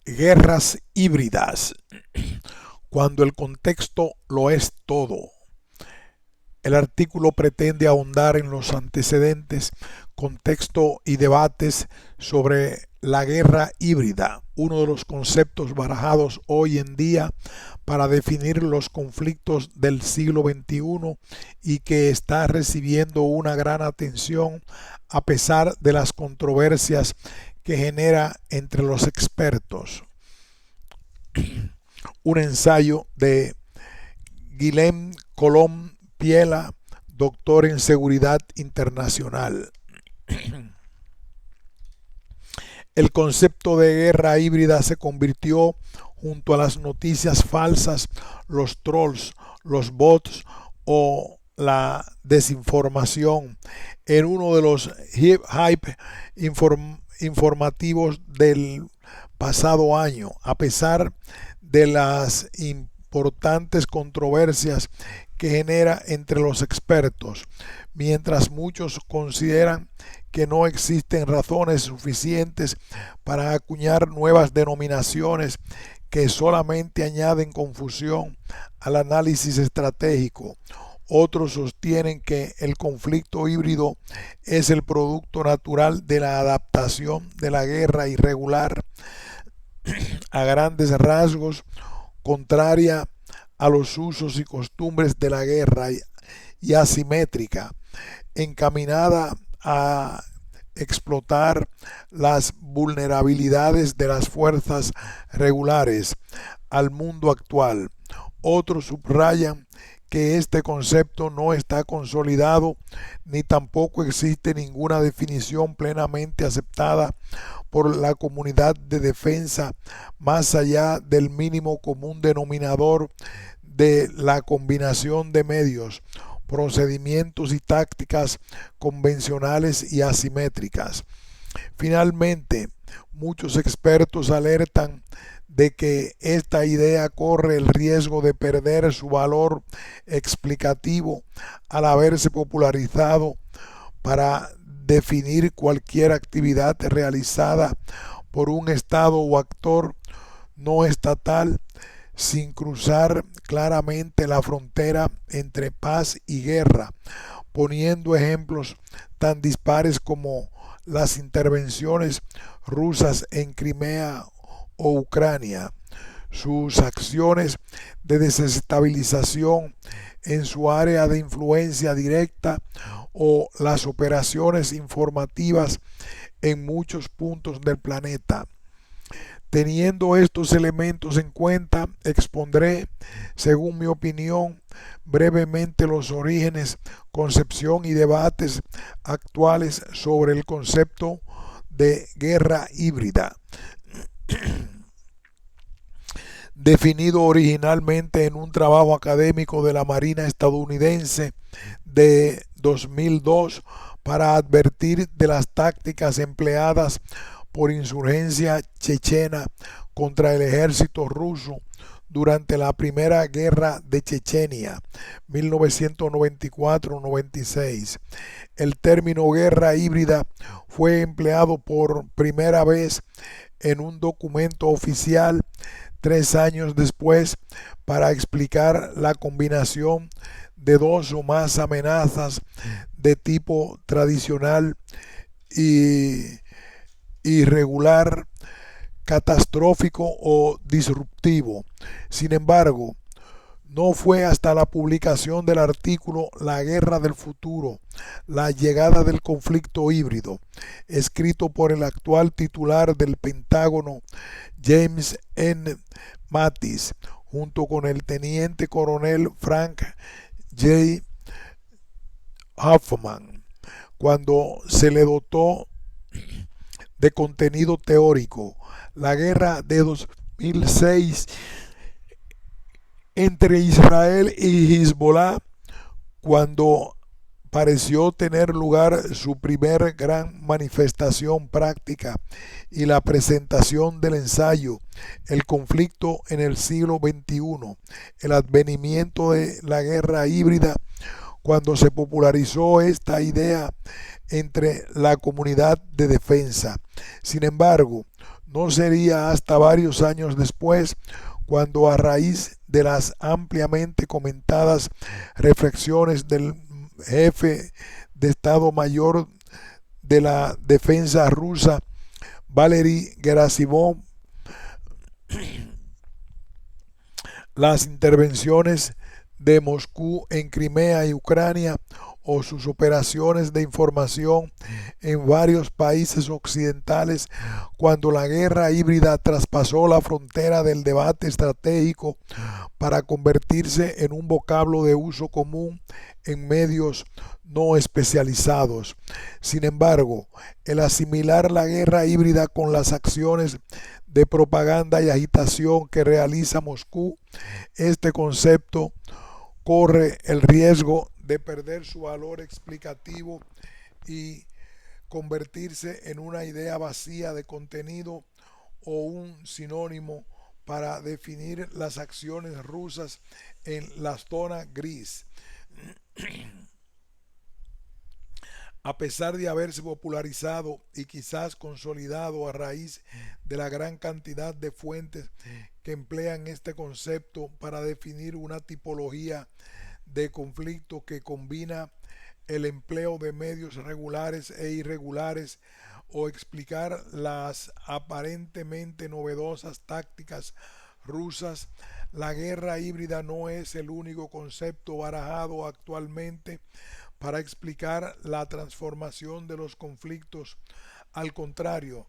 Guerras híbridas, cuando el contexto lo es todo. El artículo pretende ahondar en los antecedentes, contexto y debates sobre la guerra híbrida, uno de los conceptos barajados hoy en día para definir los conflictos del siglo XXI y que está recibiendo una gran atención a pesar de las controversias que genera entre los expertos. Un ensayo de Guillem Colom Piela, doctor en seguridad internacional. El concepto de guerra híbrida se convirtió, junto a las noticias falsas, los trolls, los bots o la desinformación, en uno de los hype informativos del pasado año. A pesar de las importantes controversias que genera entre los expertos, mientras muchos consideran que no existen razones suficientes para acuñar nuevas denominaciones que solamente añaden confusión al análisis estratégico. Otros sostienen que el conflicto híbrido es el producto natural de la adaptación de la guerra irregular, a grandes rasgos contraria a los usos y costumbres de la guerra y asimétrica, encaminada a explotar las vulnerabilidades de las fuerzas regulares al mundo actual. Otros subrayan que este concepto no está consolidado ni tampoco existe ninguna definición plenamente aceptada por la comunidad de defensa más allá del mínimo común denominador de la combinación de medios, procedimientos y tácticas convencionales y asimétricas. Finalmente, muchos expertos alertan de que esta idea corre el riesgo de perder su valor explicativo al haberse popularizado para definir cualquier actividad realizada por un Estado o actor no estatal sin cruzar claramente la frontera entre paz y guerra, poniendo ejemplos tan dispares como las intervenciones rusas en Crimea o Ucrania, sus acciones de desestabilización en su área de influencia directa o las operaciones informativas en muchos puntos del planeta. Teniendo estos elementos en cuenta, expondré, según mi opinión, brevemente los orígenes, concepción y debates actuales sobre el concepto de guerra híbrida. Definido originalmente en un trabajo académico de la Marina estadounidense de 2002 para advertir de las tácticas empleadas por insurgencia chechena contra el ejército ruso durante la Primera Guerra de Chechenia, 1994-96. El término guerra híbrida fue empleado por primera vez en un documento oficial 3 años después para explicar la combinación de dos o más amenazas de tipo tradicional y irregular, catastrófico o disruptivo. Sin embargo, no fue hasta la publicación del artículo La guerra del futuro, la llegada del conflicto híbrido, escrito por el actual titular del Pentágono, James N. Mattis, junto con el teniente coronel Frank J. Hoffman, cuando se le dotó de contenido teórico. La guerra de 2006 entre Israel y Hezbollah, cuando pareció tener lugar su primer gran manifestación práctica, y la presentación del ensayo El conflicto en el siglo XXI, el advenimiento de la guerra híbrida, cuando se popularizó esta idea entre la comunidad de defensa. Sin embargo, No sería hasta varios años después cuando, a raíz de las ampliamente comentadas reflexiones del jefe de Estado Mayor de la Defensa rusa, Valery Gerasimov, las intervenciones de Moscú en Crimea y Ucrania, o sus operaciones de información en varios países occidentales, cuando la guerra híbrida traspasó la frontera del debate estratégico para convertirse en un vocablo de uso común en medios no especializados. Sin embargo, el asimilar la guerra híbrida con las acciones de propaganda y agitación que realiza Moscú, este concepto corre el riesgo de perder su valor explicativo y convertirse en una idea vacía de contenido o un sinónimo para definir las acciones rusas en la zona gris. A pesar de haberse popularizado y quizás consolidado a raíz de la gran cantidad de fuentes que emplean este concepto para definir una tipología de conflicto que combina el empleo de medios regulares e irregulares, o explicar las aparentemente novedosas tácticas rusas, la guerra híbrida no es el único concepto barajado actualmente para explicar la transformación de los conflictos. Al contrario,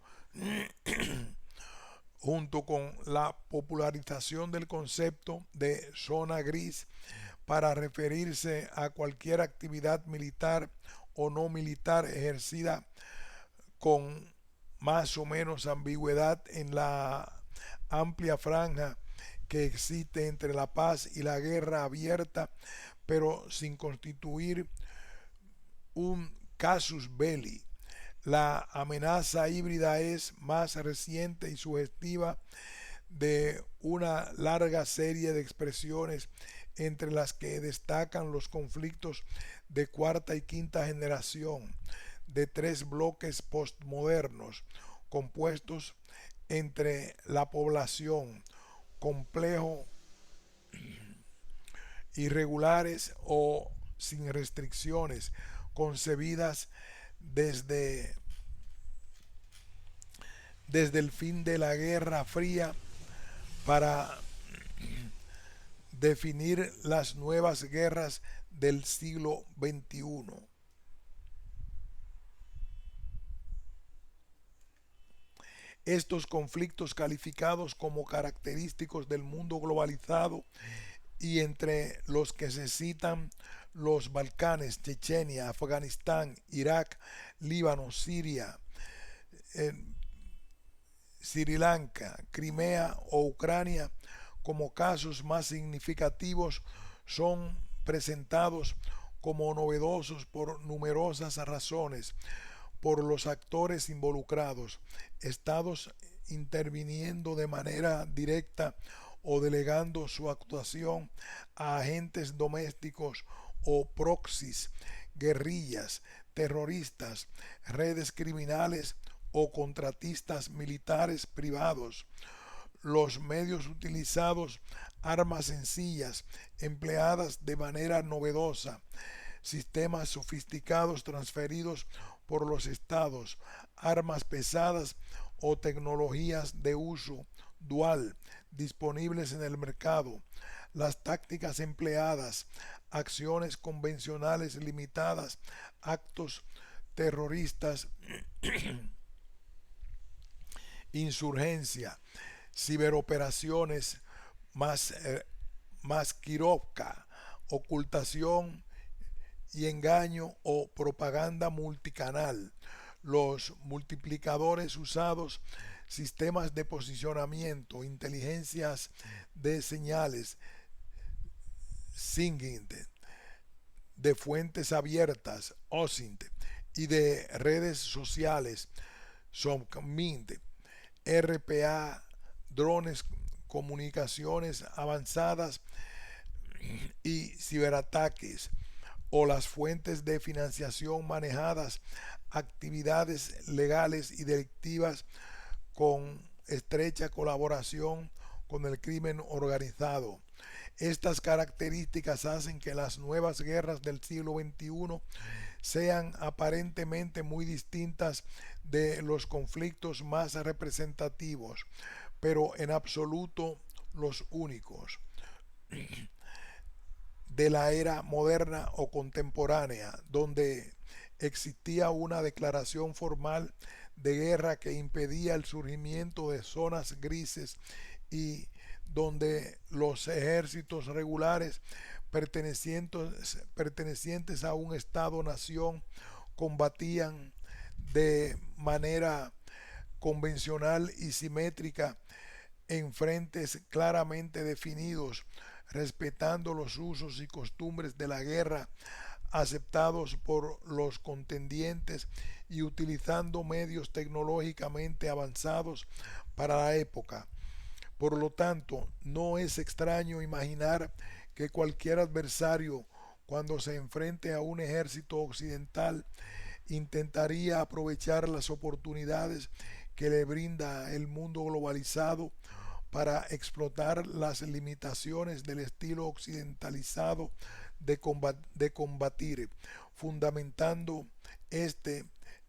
junto con la popularización del concepto de zona gris para referirse a cualquier actividad militar o no militar ejercida con más o menos ambigüedad en la amplia franja que existe entre la paz y la guerra abierta, pero sin constituir un casus belli. La amenaza híbrida es más reciente y sugestiva de una larga serie de expresiones, entre las que destacan los conflictos de cuarta y quinta generación de tres bloques postmodernos compuestos entre la población, complejo, irregulares o sin restricciones, concebidas desde, desde el fin de la Guerra Fría para definir las nuevas guerras del siglo XXI. Estos conflictos, calificados como característicos del mundo globalizado y entre los que se citan los Balcanes, Chechenia, Afganistán, Irak, Líbano, Siria, eh, Sri Lanka, Crimea o Ucrania, como casos más significativos, son presentados como novedosos por numerosas razones: por los actores involucrados, estados interviniendo de manera directa o delegando su actuación a agentes domésticos o proxies, guerrillas, terroristas, redes criminales o contratistas militares privados. Los medios utilizados, armas sencillas empleadas de manera novedosa, sistemas sofisticados transferidos por los estados, armas pesadas o tecnologías de uso dual disponibles en el mercado, las tácticas empleadas, acciones convencionales limitadas, actos terroristas, insurgencia, ciberoperaciones, mas, maskirovka, ocultación y engaño o propaganda multicanal, los multiplicadores usados, sistemas de posicionamiento, inteligencias de señales, SYNCINT, de fuentes abiertas, OSINT, y de redes sociales, SOMCMINT, RPA, drones, comunicaciones avanzadas y ciberataques, o las fuentes de financiación manejadas, actividades legales y delictivas con estrecha colaboración con el crimen organizado. Estas características hacen que las nuevas guerras del siglo XXI sean aparentemente muy distintas de los conflictos más representativos, pero en absoluto los únicos de la era moderna o contemporánea, donde existía una declaración formal de guerra que impedía el surgimiento de zonas grises y donde los ejércitos regulares pertenecientes a un Estado-nación combatían de manera convencional y simétrica en frentes claramente definidos, respetando los usos y costumbres de la guerra aceptados por los contendientes y utilizando medios tecnológicamente avanzados para la época. Por lo tanto, no es extraño imaginar que cualquier adversario, cuando se enfrente a un ejército occidental, intentaría aprovechar las oportunidades que le brinda el mundo globalizado para explotar las limitaciones del estilo occidentalizado de combatir, fundamentando este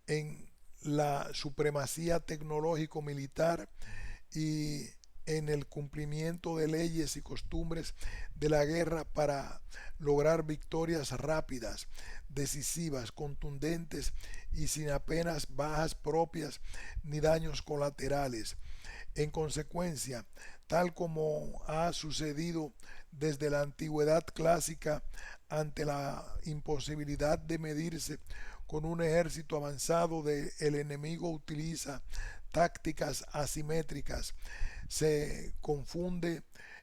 en la supremacía tecnológico-militar y en el cumplimiento de leyes y costumbres de la guerra para lograr victorias rápidas, decisivas, contundentes y sin apenas bajas propias ni daños colaterales. En consecuencia, tal como ha sucedido desde la antigüedad clásica ante la imposibilidad de medirse con un ejército avanzado, el enemigo utiliza tácticas asimétricas, se confunde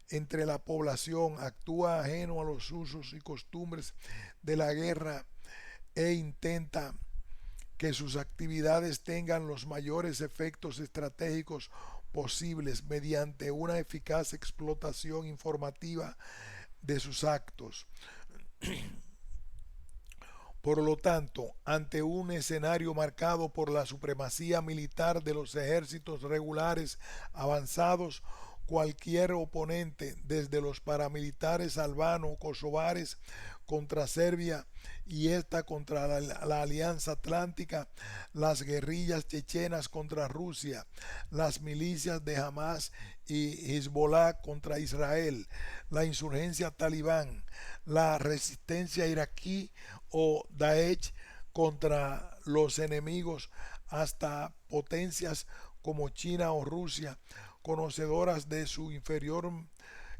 entre la población, actúa ajeno a los usos y costumbres de la guerra e intenta que sus actividades tengan los mayores efectos estratégicos posibles mediante una eficaz explotación informativa de sus actos. Por lo tanto, ante un escenario marcado por la supremacía militar de los ejércitos regulares avanzados, cualquier oponente, desde los paramilitares albano-kosovares contra Serbia y esta contra la Alianza Atlántica, las guerrillas chechenas contra Rusia, las milicias de Hamas y Hezbollah contra Israel, la insurgencia talibán, la resistencia iraquí o Daesh contra los enemigos, hasta potencias como China o Rusia, conocedoras de su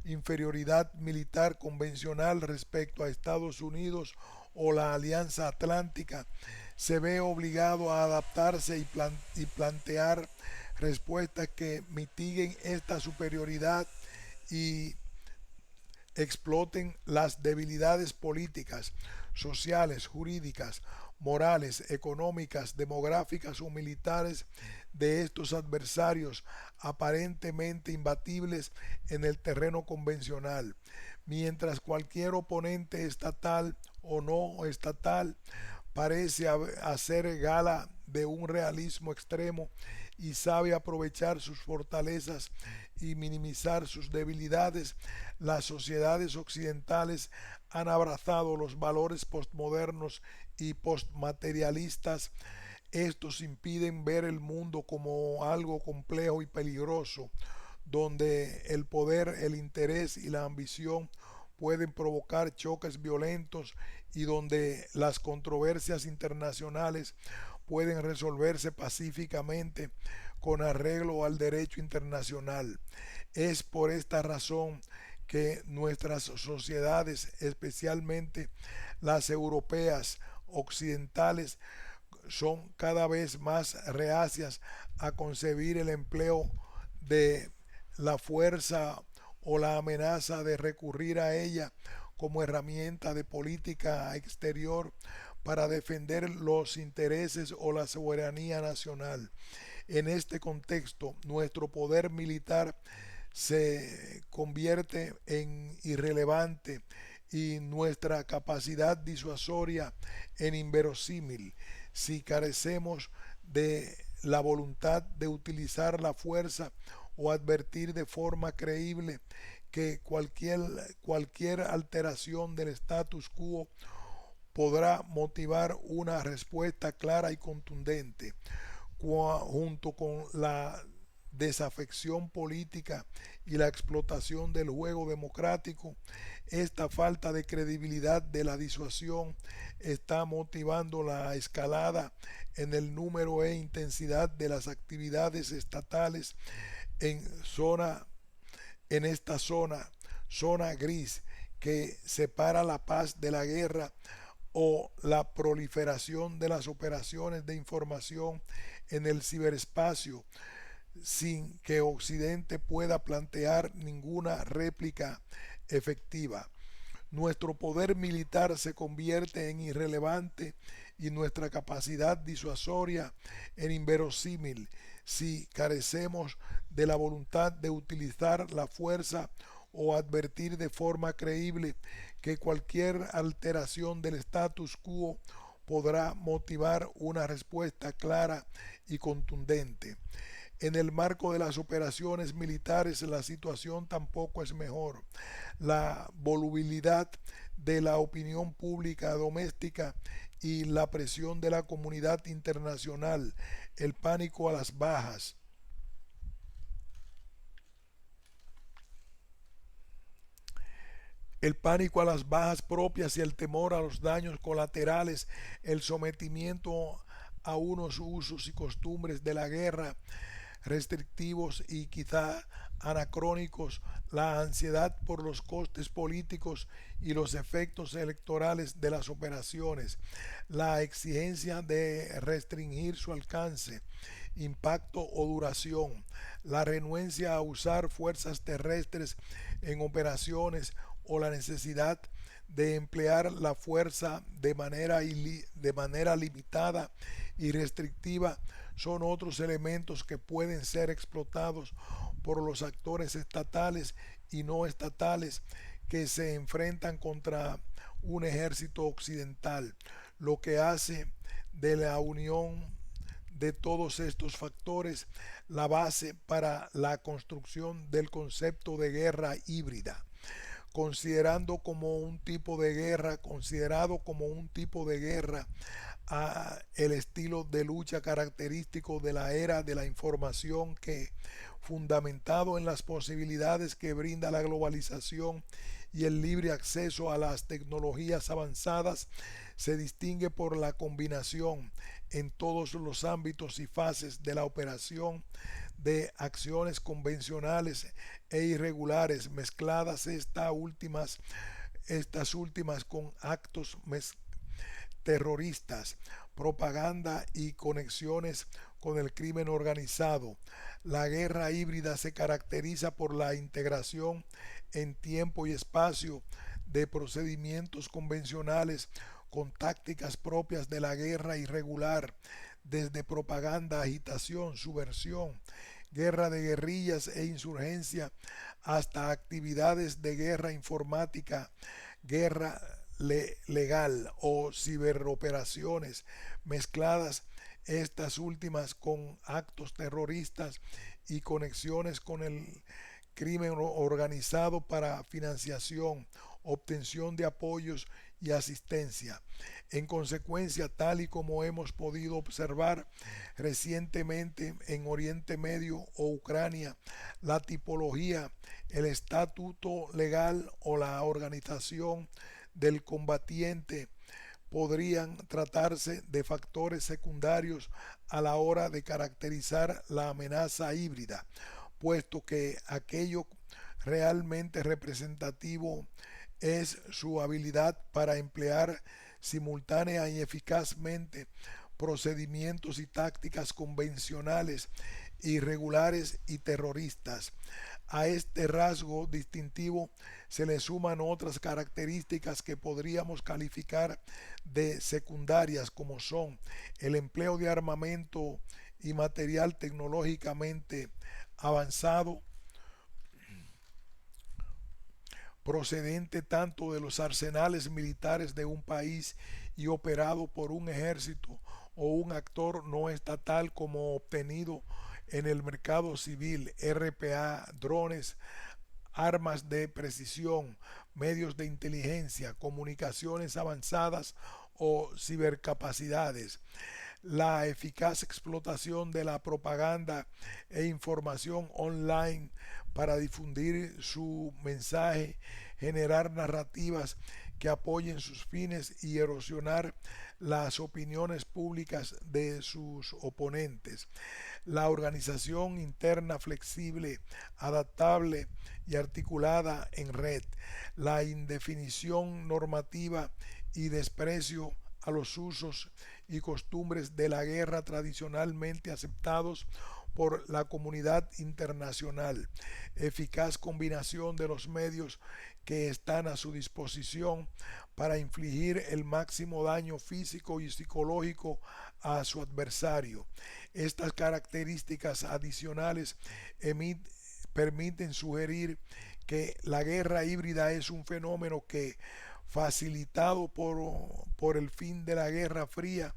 inferioridad militar convencional respecto a Estados Unidos o la Alianza Atlántica, se ve obligado a adaptarse y plantear respuestas que mitiguen esta superioridad y exploten las debilidades políticas, sociales, jurídicas, morales, económicas, demográficas o militares de estos adversarios aparentemente imbatibles en el terreno convencional, mientras cualquier oponente estatal o no estatal parece hacer gala de un realismo extremo y sabe aprovechar sus fortalezas y minimizar sus debilidades. Las sociedades occidentales han abrazado los valores postmodernos y postmaterialistas. Estos impiden ver el mundo como algo complejo y peligroso, donde el poder, el interés y la ambición pueden provocar choques violentos y donde las controversias internacionales pueden resolverse pacíficamente con arreglo al derecho internacional. Es por esta razón que nuestras sociedades, especialmente las europeas occidentales, son cada vez más reacias a concebir el empleo de la fuerza o la amenaza de recurrir a ella como herramienta de política exterior para defender los intereses o la soberanía nacional. En este contexto, nuestro poder militar se convierte en irrelevante y nuestra capacidad disuasoria en inverosímil si carecemos de la voluntad de utilizar la fuerza o advertir de forma creíble que cualquier alteración del status quo podrá motivar una respuesta clara y contundente, junto con la desafección política y la explotación del juego democrático. Esta falta de credibilidad de la disuasión está motivando la escalada en el número e intensidad de las actividades estatales en esta zona gris que separa la paz de la guerra, o la proliferación de las operaciones de información en el ciberespacio, sin que Occidente pueda plantear ninguna réplica efectiva. Nuestro poder militar se convierte en irrelevante y nuestra capacidad disuasoria en inverosímil si carecemos de la voluntad de utilizar la fuerza o advertir de forma creíble que cualquier alteración del status quo podrá motivar una respuesta clara y contundente. En el marco de las operaciones militares la situación tampoco es mejor. La volubilidad de la opinión pública doméstica y la presión de la comunidad internacional, el pánico a las bajas, propias y el temor a los daños colaterales, el sometimiento a unos usos y costumbres de la guerra restrictivos y quizá anacrónicos, la ansiedad por los costes políticos y los efectos electorales de las operaciones, la exigencia de restringir su alcance, impacto o duración, la renuencia a usar fuerzas terrestres en operaciones o la necesidad de emplear la fuerza de manera limitada y restrictiva son otros elementos que pueden ser explotados por los actores estatales y no estatales que se enfrentan contra un ejército occidental, lo que hace de la unión de todos estos factores la base para la construcción del concepto de guerra híbrida, considerado como un tipo de guerra el estilo de lucha característico de la era de la información que, fundamentado en las posibilidades que brinda la globalización y el libre acceso a las tecnologías avanzadas, se distingue por la combinación en todos los ámbitos y fases de la operación de acciones convencionales e irregulares mezcladas estas últimas con actos terroristas, propaganda y conexiones con el crimen organizado. La guerra híbrida se caracteriza por la integración en tiempo y espacio de procedimientos convencionales con tácticas propias de la guerra irregular, desde propaganda, agitación, subversión, guerra de guerrillas e insurgencia, hasta actividades de guerra informática, guerra legal o ciberoperaciones, mezcladas estas últimas con actos terroristas y conexiones con el crimen organizado para financiación, obtención de apoyos y asistencia. En consecuencia, tal y como hemos podido observar recientemente en Oriente Medio o Ucrania, la tipología, el estatuto legal o la organización del combatiente podrían tratarse de factores secundarios a la hora de caracterizar la amenaza híbrida, puesto que aquello realmente representativo es su habilidad para emplear simultánea y eficazmente procedimientos y tácticas convencionales, irregulares y terroristas. A este rasgo distintivo se le suman otras características que podríamos calificar de secundarias, como son el empleo de armamento y material tecnológicamente avanzado, procedente tanto de los arsenales militares de un país y operado por un ejército o un actor no estatal, como obtenido en el mercado civil, RPA, drones, armas de precisión, medios de inteligencia, comunicaciones avanzadas o cibercapacidades, la eficaz explotación de la propaganda e información online para difundir su mensaje, generar narrativas que apoyen sus fines y erosionar las opiniones públicas de sus oponentes. La organización interna flexible, adaptable y articulada en red. La indefinición normativa y desprecio a los usos y costumbres de la guerra tradicionalmente aceptados por la comunidad internacional, eficaz combinación de los medios que están a su disposición para infligir el máximo daño físico y psicológico a su adversario. Estas características adicionales permiten sugerir que la guerra híbrida es un fenómeno que, facilitado por el fin de la Guerra Fría,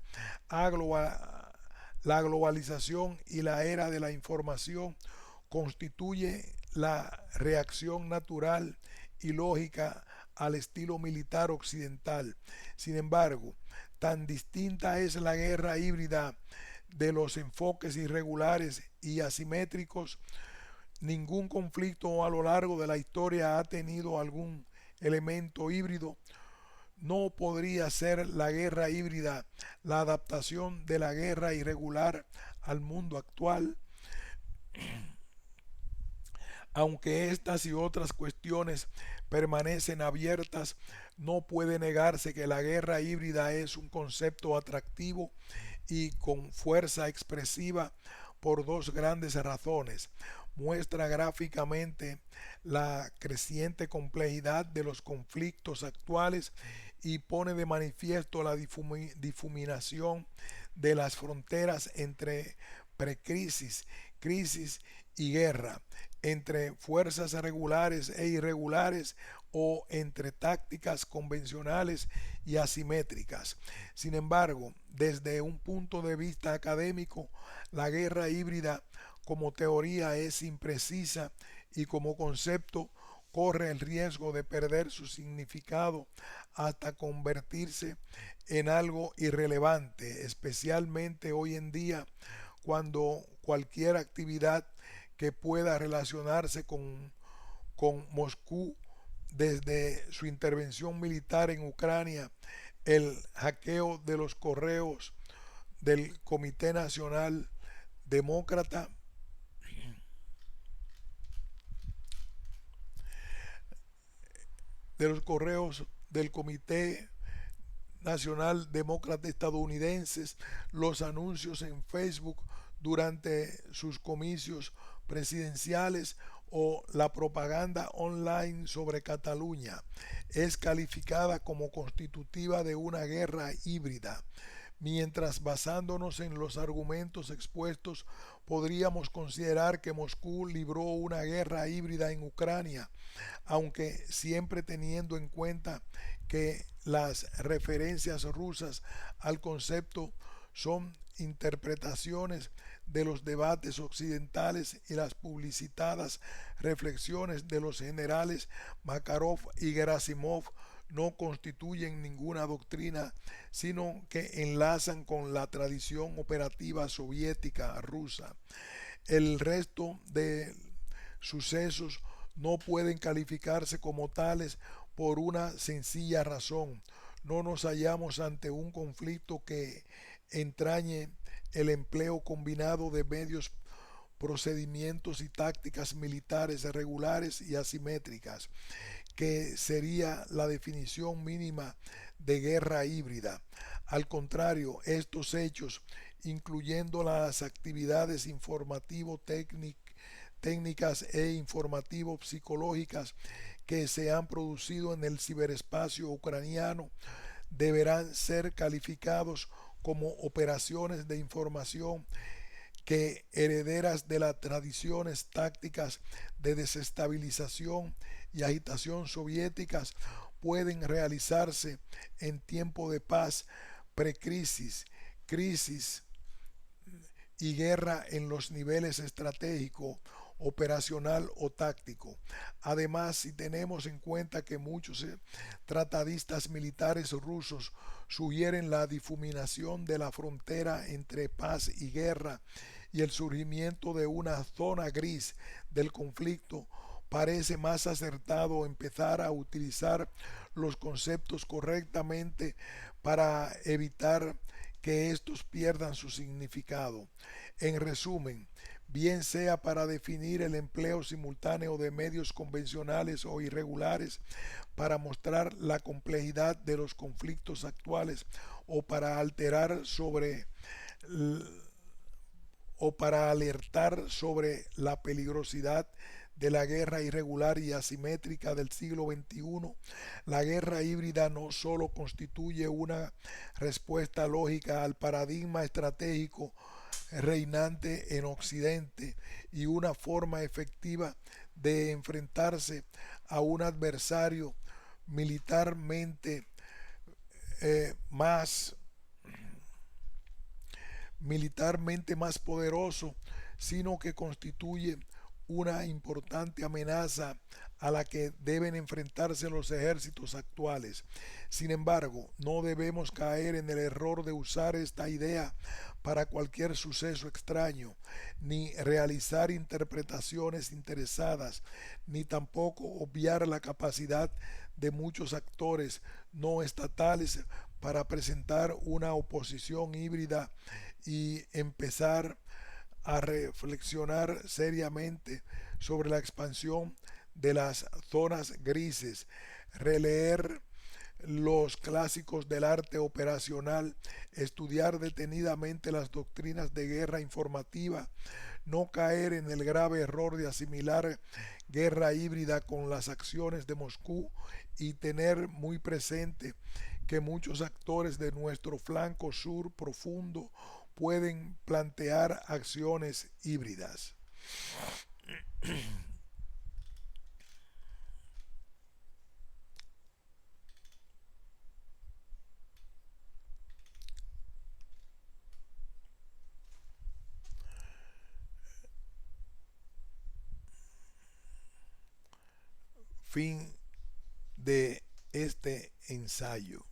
la globalización y la era de la información, constituye la reacción natural y lógica al estilo militar occidental. Sin embargo, tan distinta es la guerra híbrida de los enfoques irregulares y asimétricos. Ningún conflicto a lo largo de la historia ha tenido algún elemento híbrido. No podría ser la guerra híbrida la adaptación de la guerra irregular al mundo actual. Aunque estas y otras cuestiones permanecen abiertas, no puede negarse que la guerra híbrida es un concepto atractivo y con fuerza expresiva por dos grandes razones. Muestra gráficamente la creciente complejidad de los conflictos actuales y pone de manifiesto la difuminación de las fronteras entre precrisis, crisis y guerra, entre fuerzas regulares e irregulares o entre tácticas convencionales y asimétricas. Sin embargo, desde un punto de vista académico, la guerra híbrida como teoría es imprecisa y como concepto corre el riesgo de perder su significado hasta convertirse en algo irrelevante, especialmente hoy en día cuando cualquier actividad que pueda relacionarse con Moscú, desde su intervención militar en Ucrania, el hackeo de los correos del Comité Nacional Demócrata, de los correos del Comité Nacional Demócrata estadounidenses, los anuncios en Facebook durante sus comicios presidenciales o la propaganda online sobre Cataluña es calificada como constitutiva de una guerra híbrida. Mientras, basándonos en los argumentos expuestos, podríamos considerar que Moscú libró una guerra híbrida en Ucrania, aunque siempre teniendo en cuenta que las referencias rusas al concepto son interpretaciones de los debates occidentales y las publicitadas reflexiones de los generales Makarov y Gerasimov no constituyen ninguna doctrina, sino que enlazan con la tradición operativa soviética rusa. El resto de sucesos no pueden calificarse como tales por una sencilla razón. No nos hallamos ante un conflicto que entrañe el empleo combinado de medios, procedimientos y tácticas militares regulares y asimétricas, que sería la definición mínima de guerra híbrida. Al contrario, estos hechos, incluyendo las actividades técnicas e informativo-psicológicas que se han producido en el ciberespacio ucraniano, deberán ser calificados como operaciones de información que, herederas de las tradiciones tácticas de desestabilización y agitación soviéticas, pueden realizarse en tiempo de paz, precrisis, crisis y guerra en los niveles estratégico, operacional o táctico. Además, si tenemos en cuenta que muchos tratadistas militares rusos sugieren la difuminación de la frontera entre paz y guerra y el surgimiento de una zona gris del conflicto, parece más acertado empezar a utilizar los conceptos correctamente para evitar que estos pierdan su significado. En resumen, bien sea para definir el empleo simultáneo de medios convencionales o irregulares, para mostrar la complejidad de los conflictos actuales o para alterar sobre o para alertar sobre la peligrosidad de la guerra irregular y asimétrica del siglo XXI, la guerra híbrida no solo constituye una respuesta lógica al paradigma estratégico reinante en Occidente y una forma efectiva de enfrentarse a un adversario militarmente más más poderoso, sino que constituye una importante amenaza a la que deben enfrentarse los ejércitos actuales. Sin embargo, no debemos caer en el error de usar esta idea para cualquier suceso extraño, ni realizar interpretaciones interesadas, ni tampoco obviar la capacidad de muchos actores no estatales para presentar una oposición híbrida y empezar a reflexionar seriamente sobre la expansión de las zonas grises, releer los clásicos del arte operacional, estudiar detenidamente las doctrinas de guerra informativa, no caer en el grave error de asimilar guerra híbrida con las acciones de Moscú y tener muy presente que muchos actores de nuestro flanco sur profundo pueden plantear acciones híbridas. Fin de este ensayo.